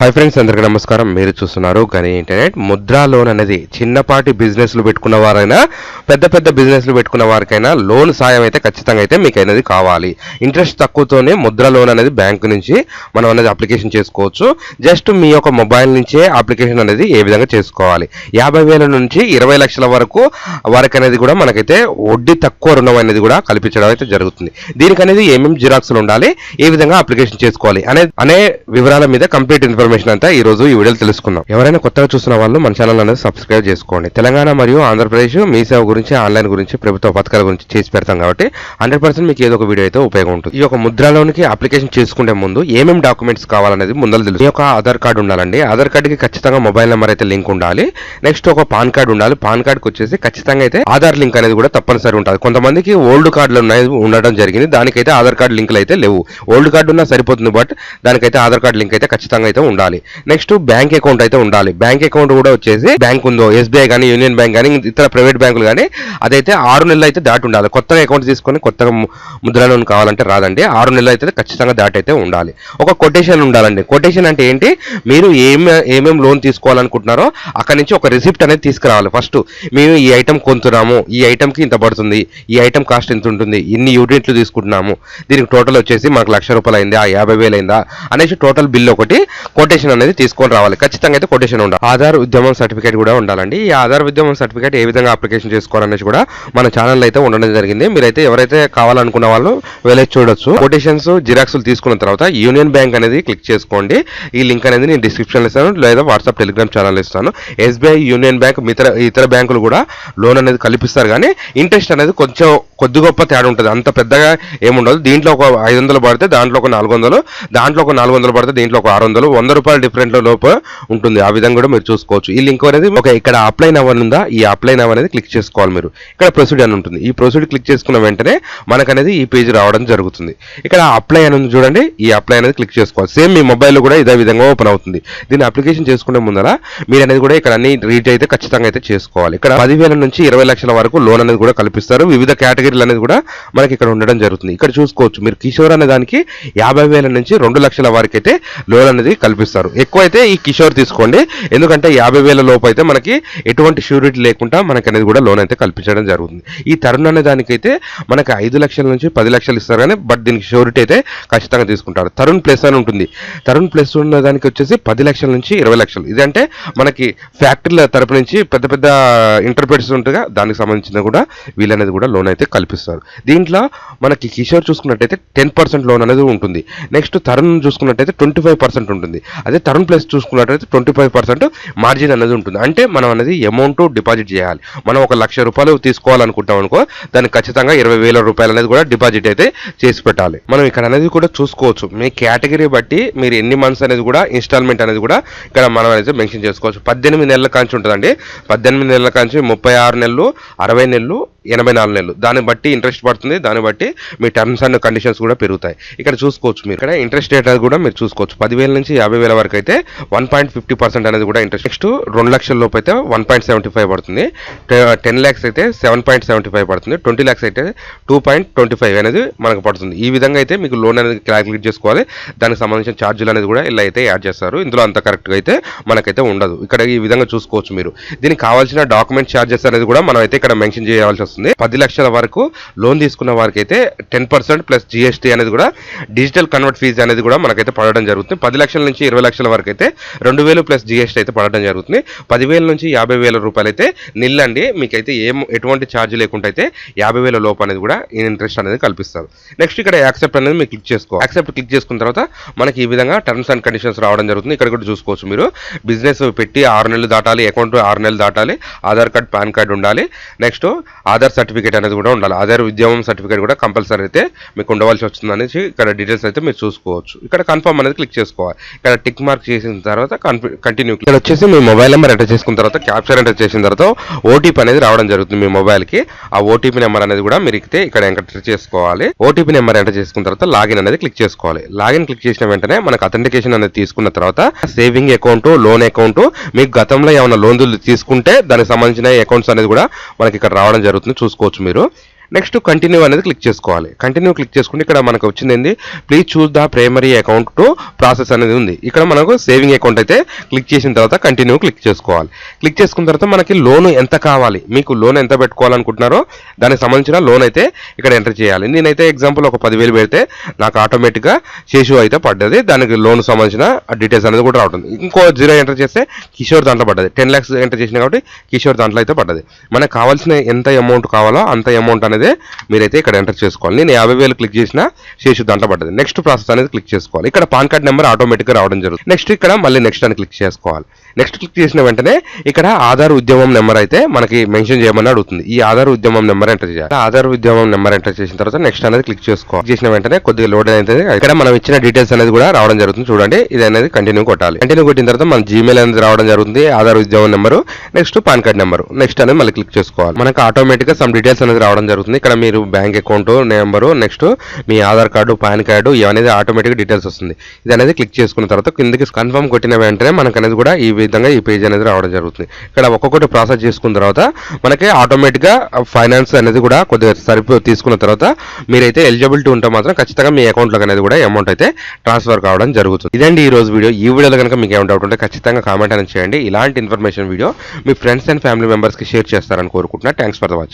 Hi friends, అందరికీ నమస్కారం. మీరు చూస్తున్నారు గని ఇంటర్నెట్. ముద్రా లోన్ అనేది చిన్నపాటి బిజినెస్లు పెట్టుకున్న వారైనా పెద్ద పెద్ద బిజినెస్లు పెట్టుకున్న వారికైనా లోన్ సాయం అయితే ఖచ్చితంగా అయితే మీకు అనేది కావాలి. ఇంట్రెస్ట్ తక్కువతోనే ముద్రా లోన్ అనేది బ్యాంకు నుంచి మనం అనేది అప్లికేషన్ చేసుకోవచ్చు. జస్ట్ మీ యొక్క మొబైల్ నుంచే అప్లికేషన్ అనేది ఏ విధంగా చేసుకోవాలి. 50,000 నుంచి 20 లక్షల వరకు అనేది కూడా మనకైతే వడ్డీ తక్కువ రుణం అనేది కూడా కల్పించడం అయితే జరుగుతుంది. దీనికి అనేది ఏమేమి జిరాక్స్లు ఉండాలి, ఏ విధంగా అప్లికేషన్ చేసుకోవాలి అనే వివరాల మీద కంప్లీట్ ఇన్ఫర్మేషన్ అంతా ఈ రోజు ఈ వీడియోలో తెలుసుకుందాం. ఎవరైనా కొత్తగా చూస్తున్న వాళ్ళు మన ఛానల్ అనేది సబ్స్క్రైబ్ చేసుకోండి. తెలంగాణ మరియు ఆంధ్రప్రదేశ్ మీ సేవ గురించి, ఆన్లైన్ గురించి, ప్రభుత్వ పథకాల గురించి చేసి పెడతాం కాబట్టి 100% మీకు ఏదో ఒక వీడియో అయితే ఉపయోగం ఉంటుంది. ఈ యొక్క ముద్రా లోన్కి అప్లికేషన్ చేసుకునే ముందు ఏమేమి డాక్యుమెంట్స్ కావాలనేది ముందర తెలుసు. ఈ యొక్క ఆధార్ కార్డు ఉండాలండి. ఆధార్ కార్డుకి ఖచ్చితంగా మొబైల్ నెంబర్ అయితే లింక్ ఉండాలి. నెక్స్ట్ ఒక పాన్ కార్డు ఉండాలి. పాన్ కార్డుకి వచ్చేసి ఖచ్చితంగా అయితే ఆధార్ లింక్ అనేది కూడా తప్పనిసరి ఉంటుంది. కొంతమందికి ఓల్డ్ కార్డులు ఉండడం జరిగింది, దానికైతే ఆధార్ కార్డు లింకులు అయితే లేవు. ఓల్డ్ కార్డు ఉన్నా సరిపోతుంది, బట్ దానికైతే ఆధార్ కార్డు లింక్ అయితే ఖచ్చితంగా అయితే ఉండాలి. నెక్స్ట్ బ్యాంక్ అకౌంట్ అయితే ఉండాలి. బ్యాంక్ అకౌంట్ కూడా వచ్చేసి బ్యాంక్ ఉందో, ఎస్బీఐ కానీ, యూనియన్ బ్యాంక్ కానీ, ఇతర ప్రైవేట్ బ్యాంకులు కానీ, అదైతే 6 నెలలు అయితే దాటి ఉండాలి. కొత్తగా అకౌంట్ తీసుకొని కొత్తగా ముద్రా లోన్ కావాలంటే రాదండి. 6 నెలలు అయితే ఖచ్చితంగా దాటి అయితే ఉండాలి. ఒక కొటేషన్ ఉండాలండి. కొటేషన్ అంటే ఏంటి, మీరు ఏమేమి లోన్ తీసుకోవాలనుకుంటున్నారో అక్కడి నుంచి ఒక రిసిప్ట్ అనేది తీసుకురావాలి. ఫస్ట్ మేము ఈ ఐటమ్ కొంటున్నాము, ఈ ఐటమ్కి ఇంత పడుతుంది, ఈ ఐటమ్ కాస్ట్ ఎంత ఉంటుంది, ఇన్ని యూనిట్లు తీసుకుంటున్నాము, దీనికి టోటల్ వచ్చేసి మనకు ₹1,00,000 అయిందా, 50,000 అయిందా అనేసి టోటల్ బిల్ ఒకటి కొటేషన్ అనేది తీసుకొని రావాలి. ఖచ్చితంగా అయితే కొటేషన్ ఉండాలి. ఆధార్ ఉద్యమం సర్టిఫికేట్ కూడా ఉండాలండి. ఈ ఆధార్ ఉద్యమం సర్టిఫికేట్ ఏ విధంగా అప్లికేషన్ చేసుకోవాలనేసి కూడా మన ఛానల్ అయితే ఉండడం జరిగింది. మీరైతే ఎవరైతే కావాలనుకున్న వాళ్ళు వెళ్ళి చూడొచ్చు. కొటేషన్స్ జిరాక్స్లు తీసుకున్న తర్వాత యూనియన్ బ్యాంక్ అనేది క్లిక్ చేసుకోండి. ఈ లింక్ అనేది నేను డిస్క్రిప్షన్ ఇస్తాను, లేదా వాట్సాప్ టెలిగ్రామ్ ఛానల్ ఇస్తాను. ఎస్బీఐ, యూనియన్ బ్యాంక్, ఇతర బ్యాంకులు కూడా లోన్ అనేది కల్పిస్తారు, కానీ ఇంట్రెస్ట్ అనేది కొంచెం కొద్ది గొప్ప తేడా ఉంటుంది. అంత పెద్దగా ఏముండదు. దీంట్లో ఒక 500 పడితే దాంట్లో ఒక 400, దాంట్లో ఒక 400 పడితే దీంట్లో ఒక 600, ₹100 డిఫరెంట్ లోపు ఉంటుంది. ఆ విధంగా కూడా మీరు చూసుకోవచ్చు. ఈ లింక్ అనేది ఇక్కడ అప్లై నవ్ ఉందా, ఈ అప్లై నవ్ అనేది క్లిక్ చేసుకోవాలి. మీరు ఇక్కడ ప్రొసీడ్ అని ఉంటుంది. ఈ ప్రొసీడ్ క్లిక్ చేసుకున్న వెంటనే మనకు అనేది ఈ పేజ్ రావడం జరుగుతుంది. ఇక్కడ అప్లై అని ఉంది చూడండి, ఈ అప్లై అనేది క్లిక్ చేసుకోవాలి. సేమ్ మీ మొబైల్లో కూడా ఇదే విధంగా ఓపెన్ అవుతుంది. దీన్ని అప్లికేషన్ చేసుకునే ముందర మీరు అనేది కూడా ఇక్కడ అన్ని రీచ్ అయితే ఖచ్చితంగా అయితే చేసుకోవాలి. ఇక్కడ 10,000 నుంచి 20 లక్షల వరకు లోన్ అనేది కూడా కల్పిస్తారు. వివిధ కేటగిరీలు అనేది కూడా మనకి ఇక్కడ ఉండడం జరుగుతుంది. ఇక్కడ చూసుకోవచ్చు మీరు. కిషోర్ అనే దానికి 50,000 నుంచి 2 లక్షల వరకు అయితే లోన్ అనేది కల్పిస్తారు. ఎక్కువైతే ఈ కిషోర్ తీసుకోండి, ఎందుకంటే 50,000 లోపు అయితే మనకి ఎటువంటి షూరిటీ లేకుండా మనకి అనేది కూడా లోన్ అయితే కల్పించడం జరుగుతుంది. ఈ తరుణ్ అనే దానికైతే మనకి 5 లక్షల నుంచి 10 లక్షలు ఇస్తారు, కానీ బట్ దీనికి షూరిటీ అయితే ఖచ్చితంగా తీసుకుంటారు. తరుణ్ ప్లస్ అని ఉంటుంది. తరుణ్ ప్లస్ ఉన్న దానికి వచ్చేసి 10 లక్షల నుంచి 20 లక్షలు. ఇదంటే మనకి ఫ్యాక్టరీల తరపు నుంచి పెద్ద పెద్ద ఇంటర్ప్రెట్స్ ఉంటుందిగా, దానికి సంబంధించిన కూడా వీళ్ళనేది కూడా లోన్ అయితే కల్పిస్తారు. దీంట్లో మనకి కిషోర్ చూసుకున్నట్టయితే 10% లోన్ అనేది ఉంటుంది. నెక్స్ట్ తరుణ్ చూసుకున్నట్టయితే 25% ఉంటుంది. అదే తరుణ్ ప్లస్ చూసుకున్నట్టయితే 25% మార్జిన్ అనేది ఉంటుంది. అంటే మనం అనేది అమౌంట్ డిపాజిట్ చేయాలి. మనం ఒక ₹1,00,000 తీసుకోవాలనుకుంటాం అనుకో, దానికి ఖచ్చితంగా ₹20,000 అనేది కూడా డిపాజిట్ అయితే చేసి పెట్టాలి. మనం ఇక్కడ అనేది కూడా చూసుకోవచ్చు. మీ కేటగిరీ బట్టి మీరు ఎన్ని మంత్స్ అనేది కూడా ఇన్స్టాల్మెంట్ అనేది కూడా ఇక్కడ మనం అనేది మెన్షన్ చేసుకోవచ్చు. 18 నెలల కాంచి ఉంటుందండి. 18 నెలల కాంచి 36 నెలలు, 60 నెలలు, 84 నెలలు, దాన్ని బట్టి ఇంట్రెస్ట్ పడుతుంది. దాన్ని బట్టి మీ టర్మ్స్ అండ్ కండిషన్స్ కూడా పెరుగుతాయి. ఇక్కడ చూసుకోవచ్చు మీరు. ఇక్కడ ఇంట్రెస్ట్ రేట్ అనేది కూడా మీరు చూసుకోవచ్చు. 10,000 నుంచి 50,000 వరకు అయితే 1.50% అనేది కూడా ఇంట్రెస్ట్. నెక్స్ట్ 2 లక్షల లోపు అయితే 1.75 పడుతుంది. 10 lakhs అయితే 7.75 పడుతుంది. 20 lakhs అయితే 2.25 అనేది మనకు పడుతుంది. ఈ విధంగా అయితే మీకు లోన్ అనేది క్యాలిక్యులేట్ చేసుకోవాలి. దానికి సంబంధించిన ఛార్జీలు అనేది కూడా ఇలా అయితే యాడ్ చేస్తారు. ఇందులో అంత కరెక్ట్గా అయితే మనకైతే ఉండదు. ఇక్కడ ఈ విధంగా చూసుకోవచ్చు మీరు. దీనికి కావాల్సిన డాక్యుమెంట్ ఛార్జెస్ అనేది కూడా మనం అయితే ఇక్కడ మెన్షన్ చేయాల్సి వస్తుంది. 10 లక్షల వరకు లోన్ తీసుకున్న వారికి అయితే 10% ప్లస్ జిఎస్టీ అనేది కూడా డిజిటల్ కన్వర్ట్ ఫీజు అనేది కూడా మనకైతే పడడం జరుగుతుంది. 10 లక్షల నుంచి 20 లక్షల వరకు అయితే 2,000 ప్లస్ జిఎస్టీ అయితే పడడం జరుగుతుంది. 10,000 నుంచి 50,000 రూపాయలు అయితే నిల్లండి. మీకైతే ఎటువంటి ఛార్జ్ లేకుండా అయితే 50,000 లోపు అనేది కూడా ఇంట్రెస్ట్ అనేది కల్పిస్తారు. నెక్స్ట్ ఇక్కడ యాక్సెప్ట్ అనేది మీరు క్లిక్ చేసుకోవాలి. యాక్సెప్ట్ క్లిక్ చేసుకున్న తర్వాత మనకి ఈ విధంగా టర్మ్స్ అండ్ కండిషన్స్ రావడం జరుగుతుంది. ఇక్కడ కూడా చూసుకోవచ్చు మీరు. బిజినెస్ పెట్టి 6 నెలలు దాటాలి, అకౌంట్ 6 నెలలు దాటాలి, ఆధార్ కార్డ్, పాన్ కార్డ్ ఉండాలి. నెక్స్ట్ ఆధార్ సర్టిఫికేట్ అనేది కూడా ఉండాలి. ఆధార్ ఉద్యమం సర్టిఫికేట్ కూడా కంపల్సరీ అయితే మీకు ఉండవలసి వస్తుంది అనేసి ఇక్కడ డీటెయిల్స్ అయితే మీరు చూసుకోవచ్చు. ఇక్కడ కన్ఫర్మ్ అనేది క్లిక్ చేసుకోవాలి. ఇక్కడ టిక్ మార్క్ చేసిన తర్వాత కంటిన్యూ. ఇక్కడ వచ్చేసి మీ మొబైల్ నెంబర్ ఎంటర్ చేసుకున్న తర్వాత క్యాప్చర్ ఎంటర్ చేసిన తర్వాత ఓటీపీ అనేది రావడం జరుగుతుంది మీ మొబైల్ కి. ఆ ఓటీపీ నెంబర్ అనేది కూడా మీరు ఇక్కడ ఎంటర్ చేసుకోవాలి. ఓటీపీ నెంబర్ ఎంటర్ చేసుకున్న తర్వాత లాగిన్ అనేది క్లిక్ చేసుకోవాలి. లాగిన్ క్లిక్ చేసిన వెంటనే మనకు అథెంటికేషన్ అనేది తీసుకున్న తర్వాత సేవింగ్ అకౌంట్, లోన్ అకౌంట్, మీకు గతంలో ఏమైనా లోన్లు తీసుకుంటే దానికి సంబంధించిన అకౌంట్స్ అనేది కూడా మనకి ఇక్కడ రావడం జరుగుతుంది. చూసుకోవచ్చు మీరు. నెక్స్ట్ కంటిన్యూ అనేది క్లిక్ చేసుకోవాలి. కంటిన్యూ క్లిక్ చేసుకుంటే ఇక్కడ మనకు వచ్చింది ఏంది, please choose the primary account to process అనేది ఉంది. ఇక్కడ మనకు సేవింగ్ అకౌంట్ అయితే క్లిక్ చేసిన తర్వాత కంటిన్యూ క్లిక్ చేసుకోవాలి. క్లిక్ చేసుకున్న తర్వాత మనకి లోన్ ఎంత కావాలి, మీకు లోన్ ఎంత పెట్టుకోవాలనుకుంటున్నారో దానికి సంబంధించిన లోన్ అయితే ఇక్కడ ఎంటర్ చేయాలి. నేనైతే ఎగ్జాంపుల్ ఒక 10,000 పెడితే నాకు ఆటోమేటిక్గా శేషు అయితే పడ్డది. దానికి లోన్ సంబంధించిన డీటెయిల్స్ అనేది కూడా రావడం. ఇంకో 0 ఎంటర్ చేస్తే కిషోర్ దాంట్లో పడ్డది. 10 lakhs ఎంటర్ చేసిన కాబట్టి కిషోర్ దాంట్లో అయితే పడ్డది. మనకు కావాల్సిన ఎంత అమౌంట్ కావాలో అంత అమౌంట్ అనేది మీరైతే ఇక్కడ ఎంటర్ చేసుకోవాలి. నేను 50,000 క్లిక్ చేసిన శేషు దాంట్లో పడ్డది. నెక్స్ట్ ప్రాసెస్ అనేది క్లిక్ చేసుకోవాలి. ఇక్కడ పాన్ కార్డ్ నెంబర్ ఆటోమేటిక్గా రావడం జరుగుతుంది. నెక్స్ట్ ఇక్కడ మళ్ళీ నెక్స్ట్ అని క్లిక్ చేసుకోవాలి. నెక్స్ట్ క్లిక్ చేసిన వెంటనే ఇక్కడ ఆధార్ ఉద్యమం నెంబర్ అయితే మనకి మెన్షన్ చేయమని అడుగుతుంది. ఈ ఆధార్ ఉద్యమం నెంబర్ ఎంటర్ చేయాలి. ఆధార్ ఉద్యమం నెంబర్ ఎంటర్ చేసిన తర్వాత నెక్స్ట్ అనేది క్లిక్ చేసుకోవాలి. చేసిన వెంటనే కొద్దిగా లోడ్ అయితే ఇక్కడ మనం ఇచ్చిన డీటెయిల్స్ అనేది కూడా రావడం జరుగుతుంది. చూడండి, ఇది అనేది కంటిన్యూ కొట్టాలి. కంటిన్యూ కొట్టిన తర్వాత మన జీమెయిల్ అనేది రావడం జరుగుతుంది, ఆధార్ ఉద్యమం number, next pan card number. Next అనేది మళ్ళీ క్లిక్ చేసుకోవాలి. మనకు ఆటోమేటిక్గా సమ్ డీటెయిల్స్ అనేది రావడం జరుగుతుంది. ఇక్కడ మీరు బ్యాంక్ అకౌంట్ నెంబరు, నెక్స్ట్ మీ ఆధార్ కార్డు, పాన్ కార్డు ఇవనేది ఆటోమేటిక్ డీటెయిల్స్ వస్తుంది. ఇది అనేది క్లిక్ చేసుకున్న తర్వాత కిందకి కన్ఫర్మ్ కొట్టిన వెంటనే మనకు అనేది కూడా ఈ విధంగా ఈ పేజ్ అనేది రావడం జరుగుతుంది. ఇక్కడ ఒక్కొక్కటి ప్రాసెస్ చేసుకున్న తర్వాత మనకి ఆటోమేటిక్గా ఫైనాన్స్ అనేది కూడా కొద్దిగా తీసుకున్న తర్వాత మీరైతే ఎలిజిబిలిటీ ఉంటే మాత్రం ఖచ్చితంగా మీ అకౌంట్లోకి అనేది కూడా అమౌంట్ అయితే ట్రాన్స్ఫర్ కావడం జరుగుతుంది. ఇదండి ఈ రోజు వీడియో. ఈ వీడియోలో కనుక మీకు ఏమైనా డౌట్ ఉంటే ఖచ్చితంగా కామెంట్ అనేది చేయండి. ఇలాంటి information video me friends and family మెంబర్స్కి షేర్ చేస్తారని కోరుకుంటున్నా. Thanks for the watch.